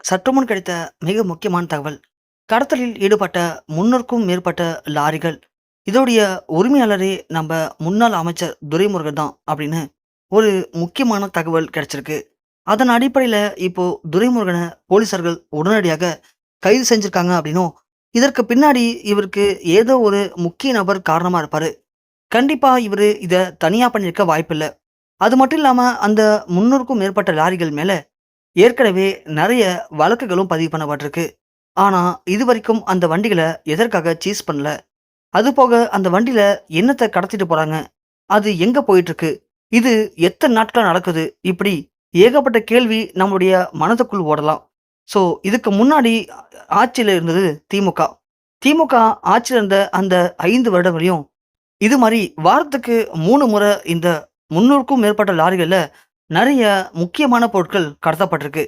சற்றுமுன் கிடைத்த மிக முக்கியமான தகவல். கடத்தலில் ஈடுபட்ட 300க்கும் மேற்பட்ட லாரிகள். இதோடைய உரிமையாளரே நம்ம முன்னாள் அமைச்சர் துரைமுருகன் தான் அப்படின்னு ஒரு முக்கியமான தகவல் கிடைச்சிருக்கு. அதன் அடிப்படையில இப்போ துரைமுருகன போலீசார்கள் உடனடியாக கைது செஞ்சிருக்காங்க அப்படின்னும், இதற்கு பின்னாடி இவருக்கு ஏதோ ஒரு முக்கிய நபர் காரணமா இருப்பாரு. கண்டிப்பா இவரு இத தனியா பண்ணியிருக்க வாய்ப்பில்ல. அது மட்டும் இல்லாம அந்த 300க்கும் மேற்பட்ட லாரிகள் மேல ஏற்கனவே நெறைய வழக்குகளும் பதிவு பண்ணப்பட்டிருக்கு. ஆனா, இதுவரைக்கும் அந்த வண்டிகள எதற்காக சீஸ் பண்ணல? அதுபோக அந்த வண்டில என்னத்த கடத்திட்டு போறாங்க? அது எங்க போயிட்டுருக்கு? இது எத்தன நாட்களா நடக்குது? இப்படி ஏகப்பட்ட கேள்வி நம்முடைய மனதுக்குள் ஓடலாம். ஸோ, இதுக்கு முன்னாடி ஆட்சியில இருந்தது திமுக. திமுக ஆட்சியில இருந்த அந்த 5 வருடங்களையும் இது மாரி வாரத்துக்கு 3 முறை இந்த 300க்கும் மேற்பட்ட லாரிகள்ல நெறைய முக்கியமான பொருட்கள் கடத்தப்பட்டிருக்கு.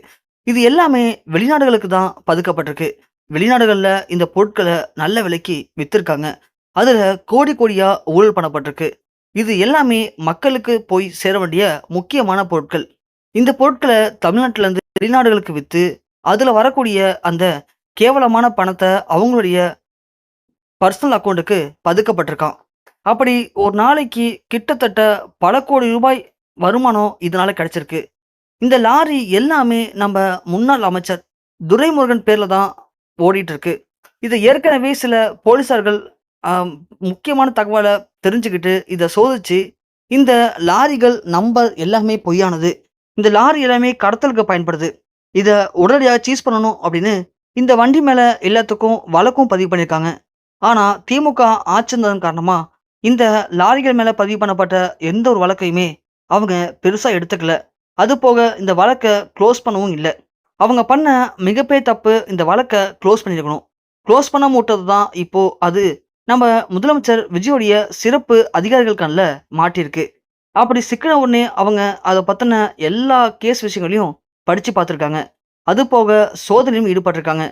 இது எல்லாமே வெளிநாடுகளுக்கு தான் பதுக்கப்பட்டிருக்கு. வெளிநாடுகள்ல இந்த பொருட்கள நல்ல விலைக்கு வித்திருக்காங்க. அதுல கோடி கோடியா ஊழல் பண்ணப்பட்டிருக்கு. இது எல்லாமே மக்களுக்கு போய் சேர வேண்டிய முக்கியமான பொருட்கள். இந்த பொருட்கள தமிழ்நாட்டுல இருந்து வெளிநாடுகளுக்கு வித்து, அதுல வரக்கூடிய அந்த கேவலமான பணத்த அவங்களுடைய பர்சனல் அக்கவுண்டுக்கு பதுக்கப்பட்டிருக்காம். அப்படி ஒரு நாளைக்கு கிட்டத்தட்ட பல கோடி ரூபாய் வருமானம் இதனால கிடைச்சிருக்கு. இந்த லாரி எல்லாமே நம்ம முன்னாள் அமைச்சர் துரைமுருகன் பேர்ல தான் ஓடிட்டு இருக்கு. இத ஏற்கனவே சில போலீசார்கள் ஆம், முக்கியமான தகவல தெரிஞ்சுக்கிட்டு இத சோதிச்சு, இந்த லாரிகள் நம்பர் எல்லாமே பொய்யானது. இந்த லாரி எல்லாமே கடத்தலுக்கு பயன்படுது. இத உடனடியா சீஸ் பண்ணணும் அப்படின்னு இந்த வண்டி மேல எல்லாத்துக்கும் வழக்கும் பதிவு பண்ணியிருக்காங்க. ஆனா, திமுக ஆட்சி இருந்ததன் காரணமா, இந்த லாரிகள் மேல பதிவு பண்ணப்பட்ட எந்த ஒரு வழக்கையுமே அவங்க பெருசா எடுத்துக்கல. அதுபோக இந்த வழக்க குளோஸ் பண்ணவும் இல்ல. அவங்க பண்ண மிகப்பெரிய தப்பு இந்த வழக்க குளோஸ் பண்ணியிருக்கணும். குளோஸ் பண்ணாம விட்டது தான் இப்போ அது நம்ம முதலமைச்சர் விஜயோடைய சிறப்பு அதிகாரிகள் கண்ல மாட்டியிருக்கு. அப்படி சிக்கின உடனே அவங்க அத பத்தின எல்லா கேஸ் விஷயங்களையும் படிச்சு பார்த்துருக்காங்க. அதுபோக சோதனையிலும் ஈடுபட்டிருக்காங்க.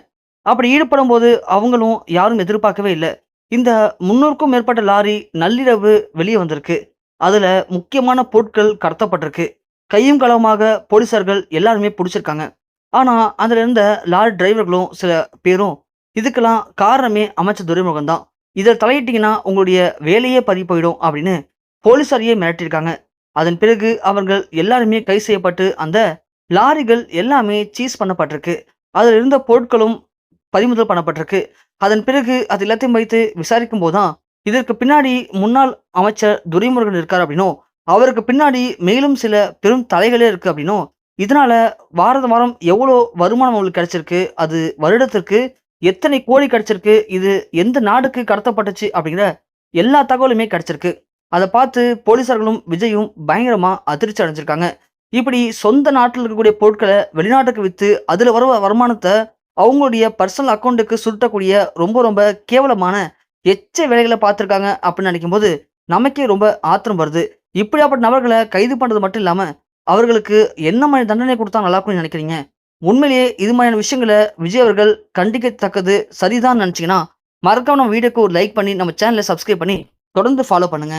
அப்படி ஈடுபடும்போது அவங்களும் யாரும் எதிர்பார்க்கவே இல்ல. இந்த 300க்கும் மேற்பட்ட லாரி நள்ளிரவு வெளிய வந்திருக்கு. அதுல முக்கியமான பொருட்கள் கடத்தப்பட்டிருக்கு. கையும் களவுமாக போலீசார்கள் எல்லாருமே புடிச்சிருக்காங்க. ஆனா, அதுல இருந்த லாரி டிரைவர்களும் சில பேரும் இதுக்கெல்லாம் காரணமே அமைச்சர் துரைமுருகன் தான். இதில தலையிட்டீங்கன்னா உங்களுடைய வேலையே பறி போயிடும் அப்படின்னு போலீசாரையே மிரட்டியிருக்காங்க. அதன் பிறகு அவர்கள் எல்லாருமே கைது செய்யப்பட்டு அந்த லாரிகள் எல்லாமே சீஸ் பண்ணப்பட்டிருக்கு. அதில் இருந்த பொருட்களும் பறிமுதல் பண்ணப்பட்டிருக்கு. அதன் பிறகு அது எல்லாத்தையும் வைத்து விசாரிக்கும்போது தான், இதற்கு பின்னாடி முன்னாள் அமைச்சர் துரைமுருகன் இருக்கார் அப்படின்னும், அவருக்கு பின்னாடி மேலும் சில பெரும் தலைகளே இருக்கு அப்படின்னும், இதனால வாரம் எவ்வளோ வருமானம் அவங்களுக்கு கிடைச்சிருக்கு, அது வருடத்திற்கு எத்தனை கோடி கிடைச்சிருக்கு, இது எந்த நாடுக்கு கடத்தப்பட்டுச்சு அப்படிங்கிற எல்லா தகவலுமே கிடைச்சிருக்கு. அத பார்த்து போலீசார்களும், விஜயும் பயங்கரமா அதிர்ச்சி அடைஞ்சிருக்காங்க. இப்படி சொந்த நாட்டில இருக்கக்கூடிய பொருட்கள வெளிநாட்டுக்கு வித்து, அதுல வர வருமானத்த அவங்களுடைய பர்சனல் அக்கவுண்டுக்கு சுருட்டக்கூடிய ரொம்ப கேவலமான எச்ச வேலைகள பார்த்துருக்காங்க அப்படின்னு நினைக்கும்போது, நமக்கே ரொம்ப ஆத்திரம் வருது. இப்படியாப்பட்ட நபர்கள கைது பண்றது மட்டும் இல்லாம, அவர்களுக்கு என்ன மாரி தண்டனை குடுத்தா நல்லா இருக்கும்னு நினைக்கிறீங்க? உண்மையிலேயே இது மாதிரியான விஷயங்கள விஜய் அவர்கள் கண்டிக்கத்தக்கது சரிதான்னு நினைச்சீங்கன்னா, மறக்காம நம்ம வீடியோக்கு ஒரு லைக் பண்ணி, நம்ம சேனல சப்ஸ்கிரைப் பண்ணி தொடர்ந்து ஃபாலோ பண்ணுங்க.